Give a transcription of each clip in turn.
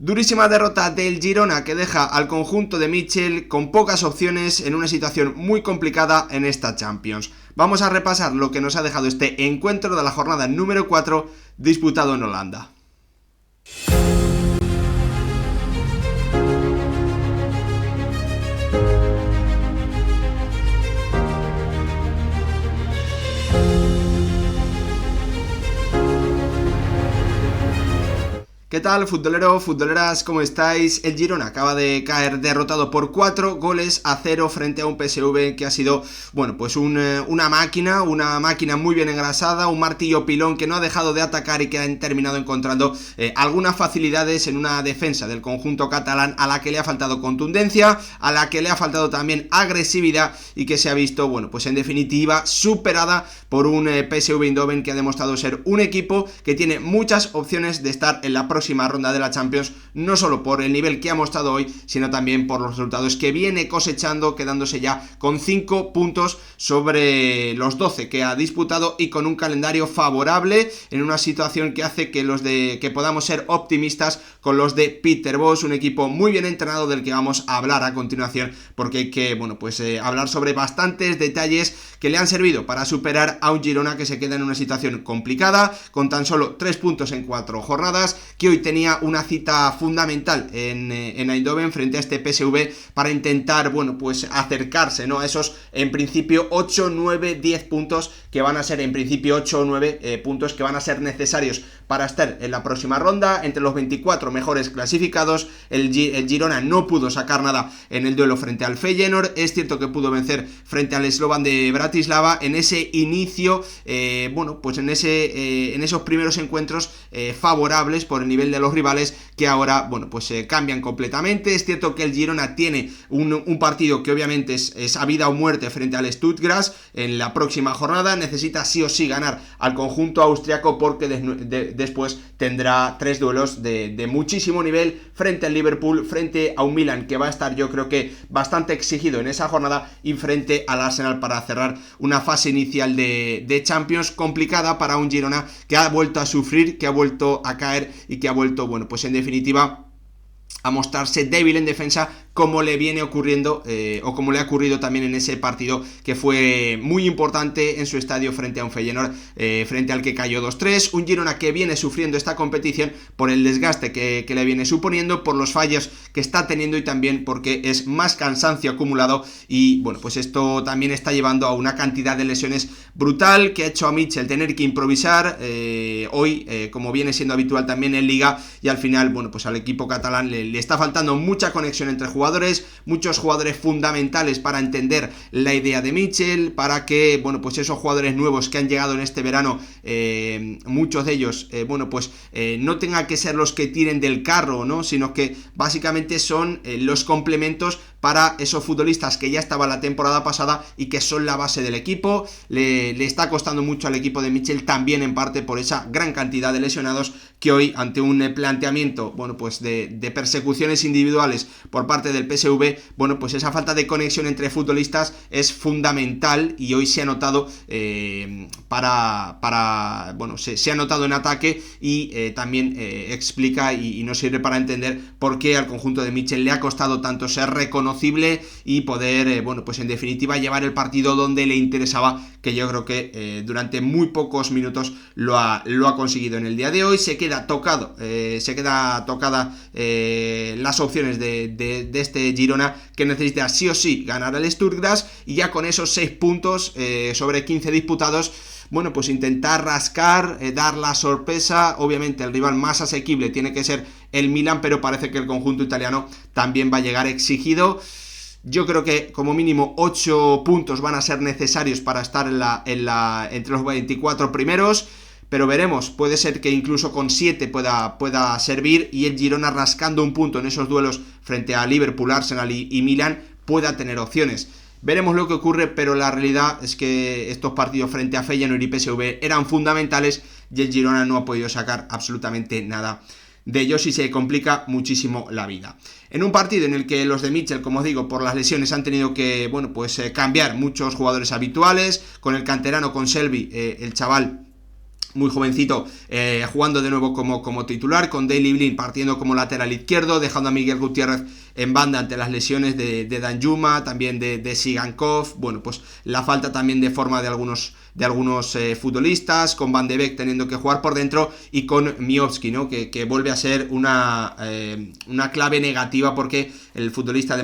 Durísima derrota del Girona que deja al conjunto de Mitchell con pocas opciones en una situación muy complicada en esta Champions. Vamos a repasar lo que nos ha dejado este encuentro de la jornada número 4 disputado en Holanda. ¿Qué tal, futbolero, futboleras? ¿Cómo estáis? El Girona acaba de caer derrotado por 4-0 frente a un PSV que ha sido, bueno, pues una máquina muy bien engrasada, un martillo pilón que no ha dejado de atacar y que han terminado encontrando algunas facilidades en una defensa del conjunto catalán a la que le ha faltado contundencia, a la que le ha faltado también agresividad y que se ha visto, bueno, pues en definitiva superada por un PSV Eindhoven que ha demostrado ser un equipo que tiene muchas opciones de estar en la próxima ronda de la Champions, no solo por el nivel que ha mostrado hoy, sino también por los resultados que viene cosechando, quedándose ya con 5 puntos sobre los 12 que ha disputado y con un calendario favorable en una situación que hace que podamos ser optimistas con los de Peter Bosz, un equipo muy bien entrenado del que vamos a hablar a continuación, porque hay que, bueno, pues hablar sobre bastantes detalles que le han servido para superar a un Girona que se queda en una situación complicada, con tan solo 3 puntos en 4 jornadas, que hoy tenía una cita fundamental en Eindhoven frente a este PSV para intentar, bueno, pues acercarse, ¿no?, a esos, en principio, 8, 9, 10 puntos que van a ser, en principio, 8 o 9 puntos que van a ser necesarios para estar en la próxima ronda, entre los 24 mejores clasificados. El Girona no pudo sacar nada en el duelo frente al Feyenoord, es cierto que pudo vencer frente al Slovan de Bratislava en ese inicio, bueno, pues en esos primeros encuentros favorables por el nivel de los rivales, que ahora, bueno, pues cambian completamente. Es cierto que el Girona tiene un partido que obviamente es a vida o muerte frente al Stuttgart en la próxima jornada, necesita sí o sí ganar al conjunto austriaco porque después tendrá 3 duelos de muchísimo nivel frente al Liverpool, frente a un Milan que va a estar, yo creo que bastante exigido en esa jornada, y frente al Arsenal para cerrar una fase inicial de Champions complicada para un Girona que ha vuelto a sufrir, que ha vuelto a caer y que ha vuelto, bueno, pues en definitiva a mostrarse débil en defensa, como le viene ocurriendo o como le ha ocurrido también en ese partido que fue muy importante en su estadio frente a un Feyenoord, frente al que cayó 2-3, un Girona que viene sufriendo esta competición por el desgaste que le viene suponiendo, por los fallos que está teniendo y también porque es más cansancio acumulado, y bueno, pues esto también está llevando a una cantidad de lesiones brutal que ha hecho a Mitchell tener que improvisar hoy, como viene siendo habitual también en Liga, y al final, bueno, pues al equipo catalán le está faltando mucha conexión entre jugadores, muchos jugadores fundamentales para entender la idea de Mitchell, para que, bueno, pues esos jugadores nuevos que han llegado en este verano, muchos de ellos, bueno, pues no tengan que ser los que tiren del carro, ¿no?, sino que básicamente son los complementos para esos futbolistas que ya estaban la temporada pasada y que son la base del equipo. Le está costando mucho al equipo de Mitchell, también en parte por esa gran cantidad de lesionados, que hoy, ante un planteamiento, bueno, pues de persecuciones individuales por parte del PSV, bueno, pues esa falta de conexión entre futbolistas es fundamental, y hoy se ha notado bueno, se ha notado en ataque, y también explica y nos sirve para entender por qué al conjunto de Mitchell le ha costado tanto ser reconocible y poder, bueno, pues en definitiva llevar el partido donde le interesaba, que yo creo que durante muy pocos minutos lo ha conseguido en el día de hoy. Se queda tocada las opciones de este Girona, que necesita sí o sí ganar al Stuttgart, y ya con esos 6 puntos sobre 15 disputados, bueno, pues intentar rascar, dar la sorpresa. Obviamente el rival más asequible tiene que ser el Milan, pero parece que el conjunto italiano también va a llegar exigido. Yo creo que como mínimo 8 puntos van a ser necesarios para estar entre los 24 primeros, pero veremos, puede ser que incluso con 7 pueda servir, y el Girona rascando un punto en esos duelos frente a Liverpool, Arsenal y Milan pueda tener opciones. Veremos lo que ocurre, pero la realidad es que estos partidos frente a Feyenoord y PSV eran fundamentales, y el Girona no ha podido sacar absolutamente nada de ellos y se complica muchísimo la vida. En un partido en el que los de Mitchell, como os digo, por las lesiones han tenido que, bueno, pues cambiar muchos jugadores habituales, con el canterano, con Selby, el chaval, muy jovencito, jugando de nuevo como titular, con Daley Blind partiendo como lateral izquierdo, dejando a Miguel Gutiérrez en banda ante las lesiones de Danjuma, también de Sigankov, bueno, pues la falta también de forma de algunos futbolistas, con Van de Beek teniendo que jugar por dentro y con Miovski, ¿no? que vuelve a ser una clave negativa, porque el futbolista de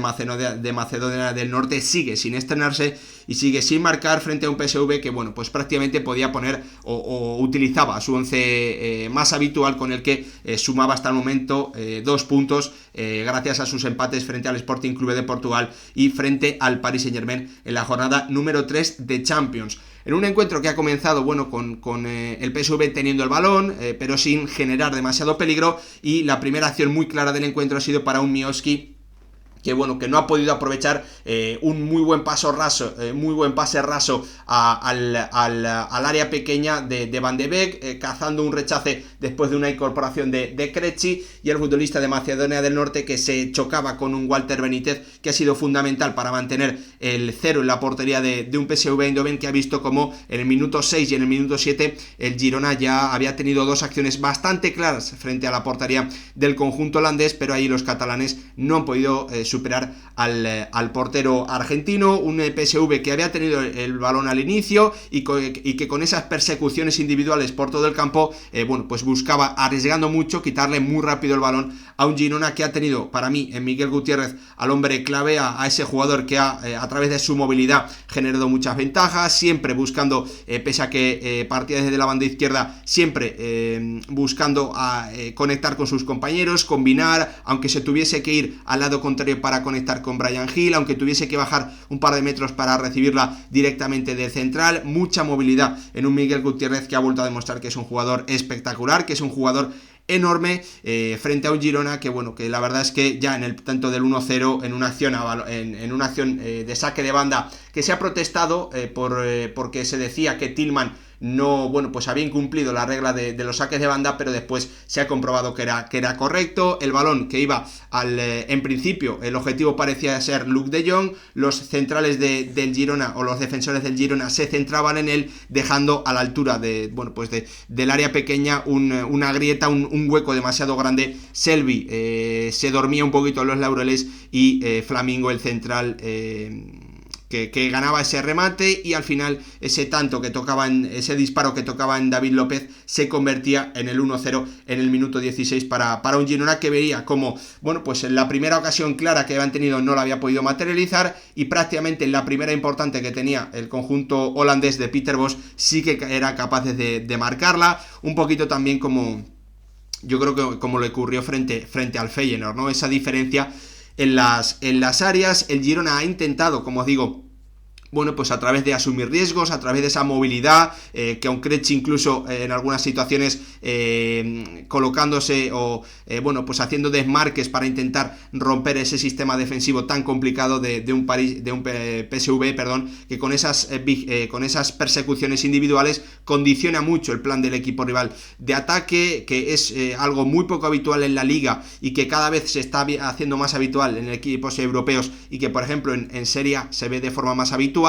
Macedonia del Norte sigue sin estrenarse y sigue sin marcar frente a un PSV que, bueno, pues prácticamente podía poner o utilizaba su once más habitual, con el que sumaba hasta el momento 2 puntos gracias a sus empates frente al Sporting Clube de Portugal y frente al Paris Saint-Germain en la jornada número 3 de Champions. En un encuentro que ha comenzado, bueno, con el PSV teniendo el balón, pero sin generar demasiado peligro, y la primera acción muy clara del encuentro ha sido para un Miovski que, bueno, que no ha podido aprovechar un muy buen pase raso al área pequeña de Van de Beek, cazando un rechace después de una incorporación de Krejci, y el futbolista de Macedonia del Norte, que se chocaba con un Walter Benítez, que ha sido fundamental para mantener el 0 en la portería de un PSV Eindhoven, que ha visto como en el minuto 6 y en el minuto 7 el Girona ya había tenido 2 acciones bastante claras frente a la portería del conjunto holandés, pero ahí los catalanes no han podido superar al portero argentino. Un PSV que había tenido el balón al inicio y que con esas persecuciones individuales por todo el campo, bueno, pues buscaba, arriesgando mucho, quitarle muy rápido el balón a un Girona que ha tenido, para mí, en Miguel Gutiérrez, al hombre clave, a ese jugador que a través de su movilidad generado muchas ventajas, siempre buscando, pese a que partía desde la banda izquierda, siempre buscando conectar con sus compañeros, combinar, aunque se tuviese que ir al lado contrario para conectar con Bryan Gil, aunque tuviese que bajar un par de metros para recibirla directamente del central. Mucha movilidad en un Miguel Gutiérrez que ha vuelto a demostrar que es un jugador espectacular, que es un jugador enorme, frente a un Girona que, bueno, que la verdad es que ya en el tanto del 1-0, en una acción de saque de banda que se ha protestado porque se decía que Tillman no, bueno, pues había incumplido la regla de los saques de banda, pero después se ha comprobado que era correcto. El balón que iba en principio, el objetivo parecía ser Luuk de Jong, los centrales del Girona, o los defensores del Girona, se centraban en él, dejando a la altura del área pequeña una grieta, un hueco demasiado grande. Selby se dormía un poquito en los laureles, y Flamingo, el central, que ganaba ese remate, y al final ese disparo que tocaba en David López se convertía en el 1-0 en el minuto 16 para un Girona que veía como, bueno, pues en la primera ocasión clara que habían tenido no la había podido materializar, y prácticamente en la primera importante que tenía el conjunto holandés de Peter Bosz sí que era capaz de marcarla, un poquito también como yo creo que como le ocurrió frente al Feyenoord, ¿no? Esa diferencia en las áreas. El Girona ha intentado, como os digo, bueno, pues a través de asumir riesgos, a través de esa movilidad, que aun Krejci incluso en algunas situaciones colocándose o bueno, pues haciendo desmarques para intentar romper ese sistema defensivo tan complicado de un PSV, que con esas persecuciones individuales condiciona mucho el plan del equipo rival de ataque, que es algo muy poco habitual en la liga y que cada vez se está haciendo más habitual en equipos europeos, y que por ejemplo en Serie A se ve de forma más habitual.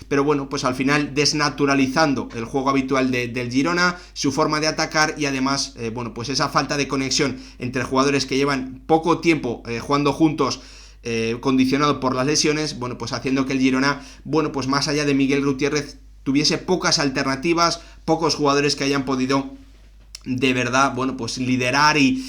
Pero bueno, pues al final desnaturalizando el juego habitual del Girona, su forma de atacar, y además, bueno, pues esa falta de conexión entre jugadores que llevan poco tiempo jugando juntos, condicionado por las lesiones, bueno, pues haciendo que el Girona, bueno, pues más allá de Miguel Gutiérrez, tuviese pocas alternativas, pocos jugadores que hayan podido de verdad, bueno, pues liderar y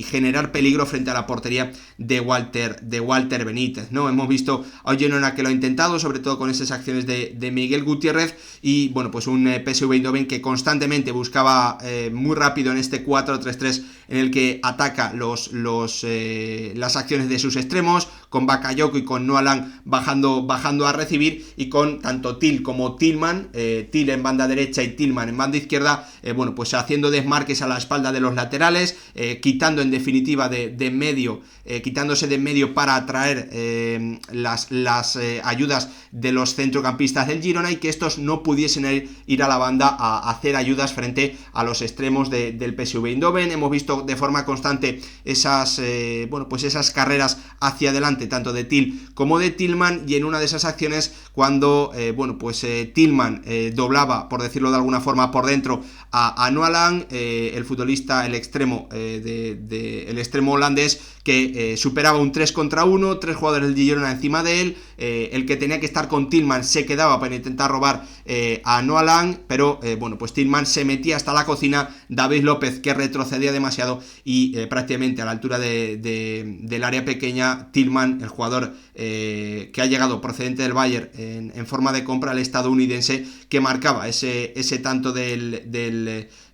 generar peligro frente a la portería de Walter Benítez, ¿no? Hemos visto a un Girona que lo ha intentado, sobre todo con esas acciones de Miguel Gutiérrez, y bueno, pues un PSV Eindhoven que constantemente buscaba muy rápido en este 4-3-3 en el que ataca las acciones de sus extremos, con Bakayoko y con Noah Lang bajando a recibir, y con tanto Till como Tillman, Till en banda derecha y Tillman en banda izquierda, bueno, pues haciendo desmarques a la espalda de los laterales, quitando en definitiva quitándose de en medio para atraer las ayudas de los centrocampistas del Girona, y que estos no pudiesen ir a la banda a hacer ayudas frente a los extremos del PSV Eindhoven. Hemos visto de forma constante esas carreras hacia adelante tanto de Till como de Tillman, y en una de esas acciones cuando bueno, pues Tillman doblaba, por decirlo de alguna forma, por dentro a Noah Lang, el futbolista, el extremo el extremo holandés, que superaba un 3 contra 1, 3 jugadores del Girona encima de él, el que tenía que estar con Tillman se quedaba para intentar robar a Noah Lang, pero bueno, pues Tillman se metía hasta la cocina, David López, que retrocedía demasiado, y prácticamente a la altura del área pequeña, Tillman, el jugador que ha llegado procedente del Bayern en forma de compra al estadounidense, que marcaba ese tanto del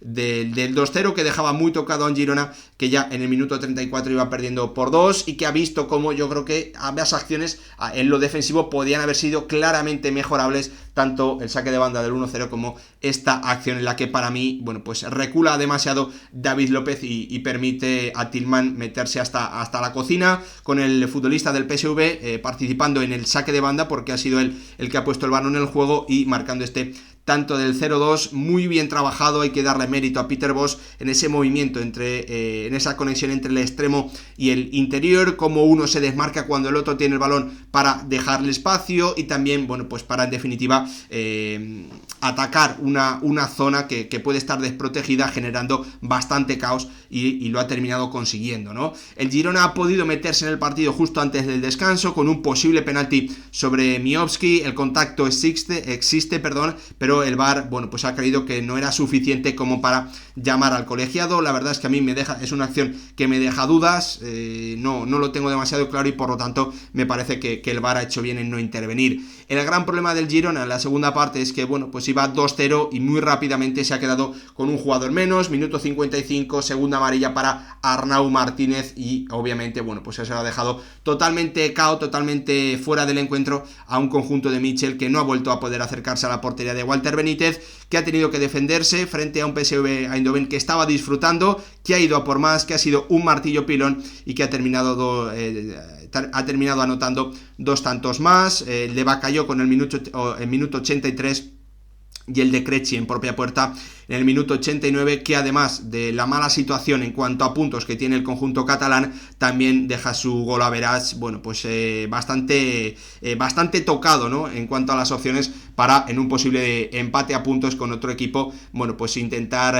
2-0, que dejaba muy tocado a un Girona que ya en el minuto 34 iba perdiendo por 2, y que ha visto como yo creo que ambas acciones en lo defensivo podían haber sido claramente mejorables, tanto el saque de banda del 1-0 como esta acción en la que para mí, bueno, pues recula demasiado David López y permite a Tillman meterse hasta la cocina, con el futbolista del PSV participando en el saque de banda, porque ha sido él el que ha puesto el balón en el juego y marcando este tanto del 0-2, muy bien trabajado. Hay que darle mérito a Peter Bosz en ese movimiento, en esa conexión entre el extremo y el interior, como uno se desmarca cuando el otro tiene el balón para dejarle espacio, y también, bueno, pues para en definitiva atacar una zona que puede estar desprotegida, generando bastante caos, y lo ha terminado consiguiendo, ¿no? El Girona ha podido meterse en el partido justo antes del descanso con un posible penalti sobre Miovski. El contacto existe, pero el VAR, bueno, pues ha creído que no era suficiente como para llamar al colegiado. La verdad es que a mí es una acción que me deja dudas, no lo tengo demasiado claro, y por lo tanto me parece que el VAR ha hecho bien en no intervenir. El gran problema del Girona en la segunda parte es que, bueno, pues iba 2-0 y muy rápidamente se ha quedado con un jugador menos. Minuto 55, segunda amarilla para Arnau Martínez, y obviamente, bueno, pues eso lo ha dejado totalmente cao, totalmente fuera del encuentro a un conjunto de Mitchell que no ha vuelto a poder acercarse a la portería de Walter Benítez, que ha tenido que defenderse frente a un PSV Eindhoven que estaba disfrutando, que ha ido a por más, que ha sido un martillo pilón, y que ha terminado anotando 2 tantos más. El de Bacayó con el minuto 83, y el de Krejci en propia puerta en el minuto 89, que además de la mala situación en cuanto a puntos que tiene el conjunto catalán, también deja su gol average, bueno, pues bastante tocado, ¿no?, en cuanto a las opciones para, en un posible empate a puntos con otro equipo, bueno, pues intentar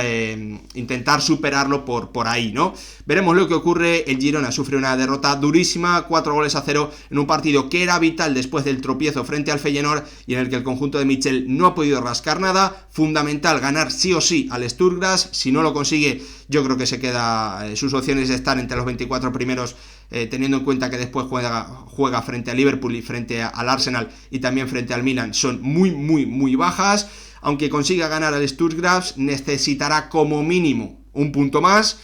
superarlo por ahí, ¿no? Veremos lo que ocurre. El Girona sufre una derrota durísima, 4-0 en un partido que era vital después del tropiezo frente al Feyenoord, y en el que el conjunto de Mitchell no ha podido rascar nada. Fundamental ganar sí o sí al Sturm Graz. Si no lo consigue, yo creo que se queda sus opciones de estar entre los 24 primeros, teniendo en cuenta que después juega frente a Liverpool y frente al Arsenal, y también frente al Milan, son muy bajas. Aunque consiga ganar al Sturm Graz, necesitará como mínimo un punto más,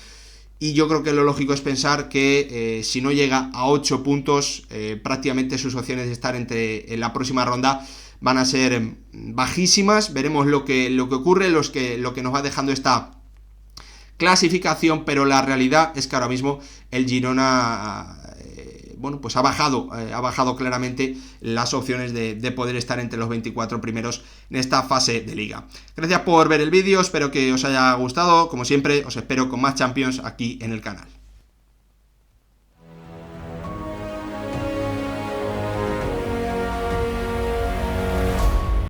y yo creo que lo lógico es pensar que si no llega a 8 puntos, prácticamente sus opciones de estar en la próxima ronda van a ser bajísimas. Veremos lo que ocurre, lo que nos va dejando esta clasificación, pero la realidad es que ahora mismo el Girona bueno, pues ha bajado claramente las opciones de poder estar entre los 24 primeros en esta fase de liga. Gracias por ver el vídeo, espero que os haya gustado. Como siempre, os espero con más Champions aquí en el canal.